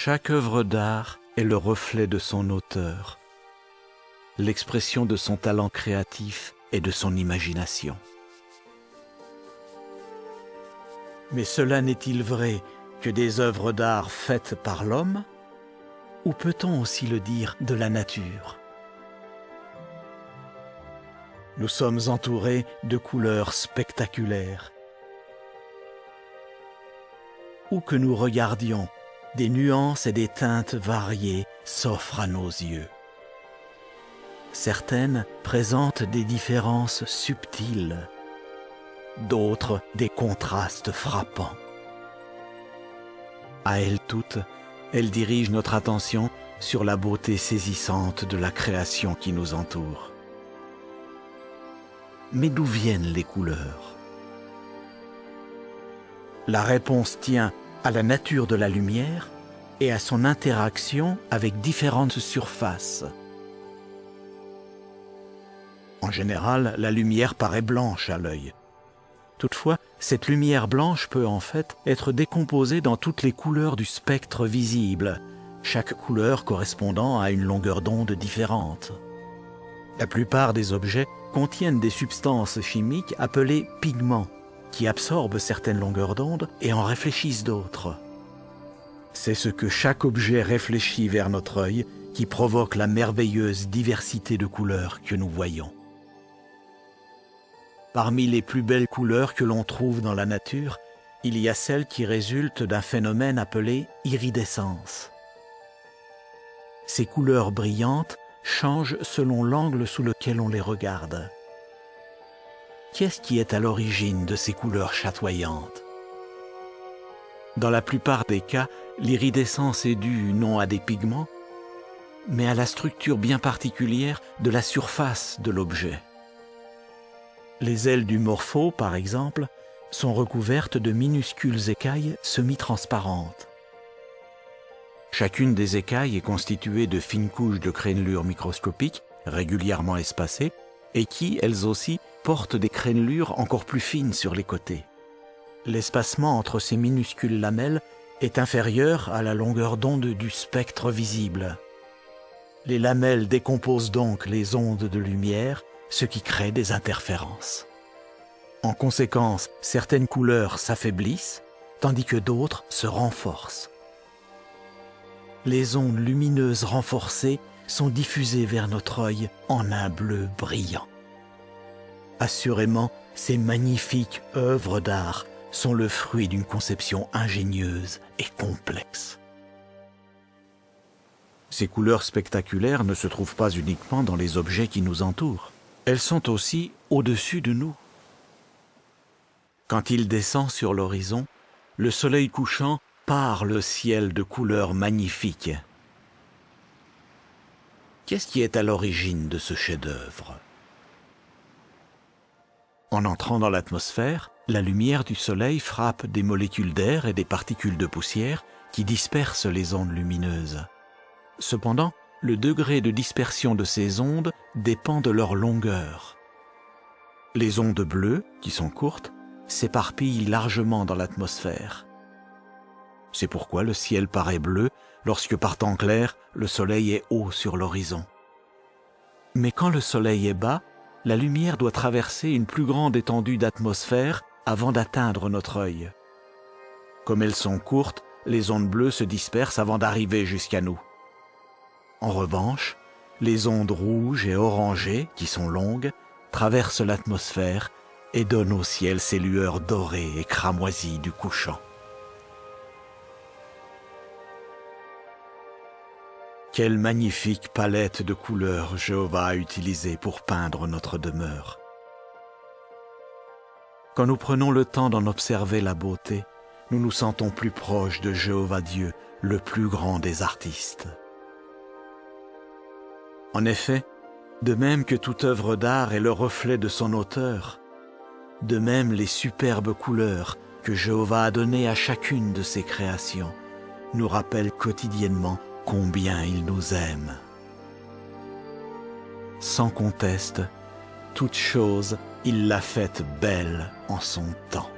Chaque œuvre d'art est le reflet de son auteur, l'expression de son talent créatif et de son imagination. Mais cela n'est-il vrai que des œuvres d'art faites par l'homme, ou peut-on aussi le dire de la nature? Nous sommes entourés de couleurs spectaculaires. Où que nous regardions, des nuances et des teintes variées s'offrent à nos yeux. Certaines présentent des différences subtiles, d'autres des contrastes frappants. À elles toutes, elles dirigent notre attention sur la beauté saisissante de la création qui nous entoure. Mais d'où viennent les couleurs? La réponse tient à la nature de la lumière et à son interaction avec différentes surfaces. En général, la lumière paraît blanche à l'œil. Toutefois, cette lumière blanche peut en fait être décomposée dans toutes les couleurs du spectre visible, chaque couleur correspondant à une longueur d'onde différente. La plupart des objets contiennent des substances chimiques appelées pigments, qui absorbent certaines longueurs d'onde et en réfléchissent d'autres. C'est ce que chaque objet réfléchit vers notre œil qui provoque la merveilleuse diversité de couleurs que nous voyons. Parmi les plus belles couleurs que l'on trouve dans la nature, il y a celles qui résultent d'un phénomène appelé iridescence. Ces couleurs brillantes changent selon l'angle sous lequel on les regarde. Qu'est-ce qui est à l'origine de ces couleurs chatoyantes? Dans la plupart des cas, l'iridescence est due non à des pigments, mais à la structure bien particulière de la surface de l'objet. Les ailes du morpho, par exemple, sont recouvertes de minuscules écailles semi-transparentes. Chacune des écailles est constituée de fines couches de crénelures microscopiques, régulièrement espacées, et qui, elles aussi, portent des crénelures encore plus fines sur les côtés. L'espacement entre ces minuscules lamelles est inférieur à la longueur d'onde du spectre visible. Les lamelles décomposent donc les ondes de lumière, ce qui crée des interférences. En conséquence, certaines couleurs s'affaiblissent, tandis que d'autres se renforcent. Les ondes lumineuses renforcées sont diffusées vers notre œil en un bleu brillant. Assurément, ces magnifiques œuvres d'art sont le fruit d'une conception ingénieuse et complexe. Ces couleurs spectaculaires ne se trouvent pas uniquement dans les objets qui nous entourent. Elles sont aussi au-dessus de nous. Quand il descend sur l'horizon, le soleil couchant pare le ciel de couleurs magnifiques. Qu'est-ce qui est à l'origine de ce chef-d'œuvre? En entrant dans l'atmosphère, la lumière du soleil frappe des molécules d'air et des particules de poussière qui dispersent les ondes lumineuses. Cependant, le degré de dispersion de ces ondes dépend de leur longueur. Les ondes bleues, qui sont courtes, s'éparpillent largement dans l'atmosphère. C'est pourquoi le ciel paraît bleu lorsque par temps clair, le soleil est haut sur l'horizon. Mais quand le soleil est bas, la lumière doit traverser une plus grande étendue d'atmosphère avant d'atteindre notre œil. Comme elles sont courtes, les ondes bleues se dispersent avant d'arriver jusqu'à nous. En revanche, les ondes rouges et orangées, qui sont longues, traversent l'atmosphère et donnent au ciel ces lueurs dorées et cramoisies du couchant. Quelle magnifique palette de couleurs Jéhovah a utilisée pour peindre notre demeure. Quand nous prenons le temps d'en observer la beauté, nous nous sentons plus proches de Jéhovah Dieu, le plus grand des artistes. En effet, de même que toute œuvre d'art est le reflet de son auteur, de même les superbes couleurs que Jéhovah a données à chacune de ses créations nous rappellent quotidiennement combien il nous aime. Sans conteste, toute chose, il l'a faite belle en son temps.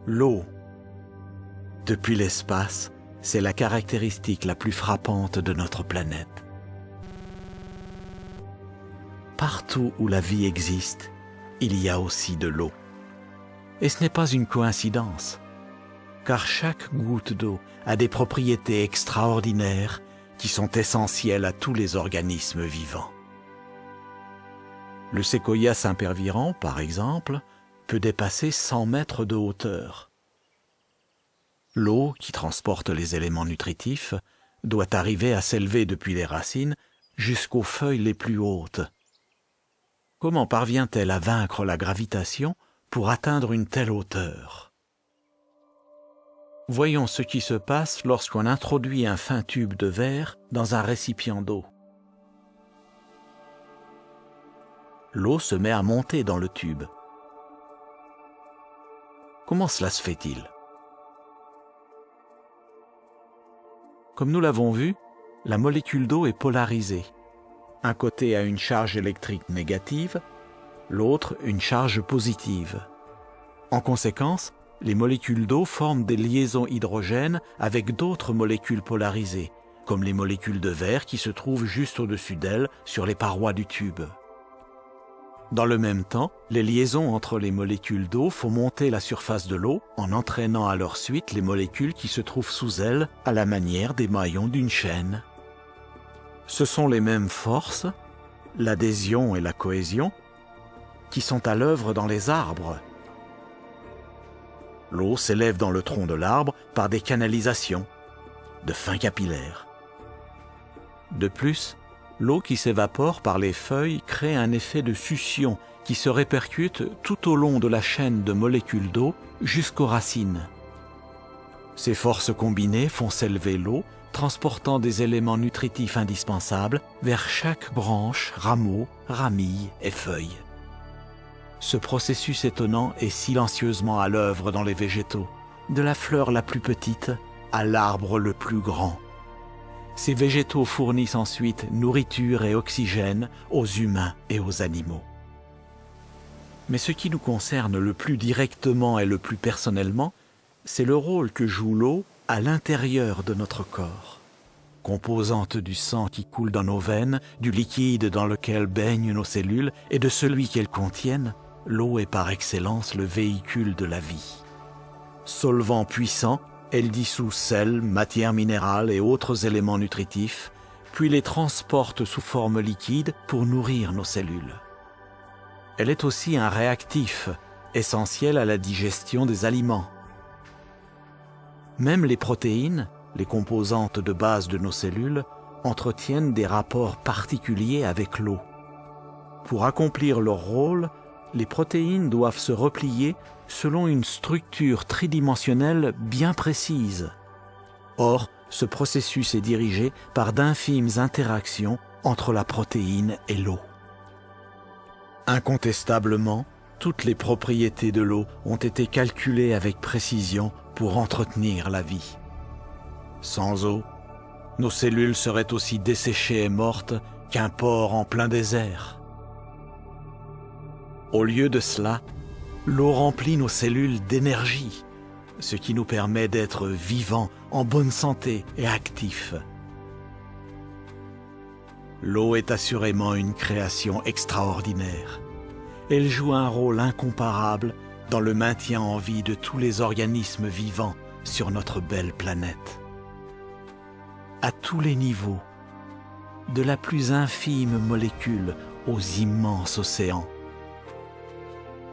l'eau. Depuis l'espace, c'est la caractéristique la plus frappante de notre planète. Partout où la vie existe, il y a aussi de l'eau. Et ce n'est pas une coïncidence, car chaque goutte d'eau a des propriétés extraordinaires qui sont essentielles à tous les organismes vivants. Le séquoia sempervirens, par exemple, peut dépasser 100 mètres de hauteur. L'eau, qui transporte les éléments nutritifs, doit arriver à s'élever depuis les racines jusqu'aux feuilles les plus hautes. Comment parvient-elle à vaincre la gravitation pour atteindre une telle hauteur? Voyons ce qui se passe lorsqu'on introduit un fin tube de verre dans un récipient d'eau. L'eau se met à monter dans le tube. Comment cela se fait-il? Comme nous l'avons vu, la molécule d'eau est polarisée. Un côté a une charge électrique négative, l'autre une charge positive. En conséquence, les molécules d'eau forment des liaisons hydrogènes avec d'autres molécules polarisées, comme les molécules de verre qui se trouvent juste au-dessus d'elles sur les parois du tube. Dans le même temps, les liaisons entre les molécules d'eau font monter la surface de l'eau en entraînant à leur suite les molécules qui se trouvent sous elles à la manière des maillons d'une chaîne. Ce sont les mêmes forces, l'adhésion et la cohésion, qui sont à l'œuvre dans les arbres. L'eau s'élève dans le tronc de l'arbre par des canalisations, de fins capillaires. De plus, l'eau qui s'évapore par les feuilles crée un effet de succion qui se répercute tout au long de la chaîne de molécules d'eau jusqu'aux racines. Ces forces combinées font s'élever l'eau, transportant des éléments nutritifs indispensables vers chaque branche, rameau, ramille et feuille. Ce processus étonnant est silencieusement à l'œuvre dans les végétaux, de la fleur la plus petite à l'arbre le plus grand. Ces végétaux fournissent ensuite nourriture et oxygène aux humains et aux animaux. Mais ce qui nous concerne le plus directement et le plus personnellement, c'est le rôle que joue l'eau à l'intérieur de notre corps. Composante du sang qui coule dans nos veines, du liquide dans lequel baignent nos cellules et de celui qu'elles contiennent, l'eau est par excellence le véhicule de la vie. Solvant puissant, elle dissout sel, matières minérales et autres éléments nutritifs, puis les transporte sous forme liquide pour nourrir nos cellules. Elle est aussi un réactif, essentiel à la digestion des aliments. Même les protéines, les composantes de base de nos cellules, entretiennent des rapports particuliers avec l'eau. Pour accomplir leur rôle, les protéines doivent se replier selon une structure tridimensionnelle bien précise. Or, ce processus est dirigé par d'infimes interactions entre la protéine et l'eau. Incontestablement, toutes les propriétés de l'eau ont été calculées avec précision pour entretenir la vie. Sans eau, nos cellules seraient aussi desséchées et mortes qu'un porc en plein désert. Au lieu de cela, l'eau remplit nos cellules d'énergie, ce qui nous permet d'être vivants, en bonne santé et actifs. L'eau est assurément une création extraordinaire. Elle joue un rôle incomparable dans le maintien en vie de tous les organismes vivants sur notre belle planète. À tous les niveaux, de la plus infime molécule aux immenses océans,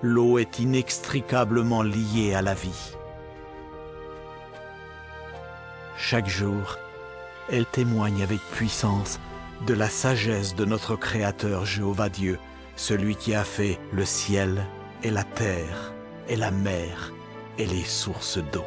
l'eau est inextricablement liée à la vie. Chaque jour, elle témoigne avec puissance de la sagesse de notre Créateur Jéhovah Dieu, celui qui a fait le ciel et la terre et la mer et les sources d'eau.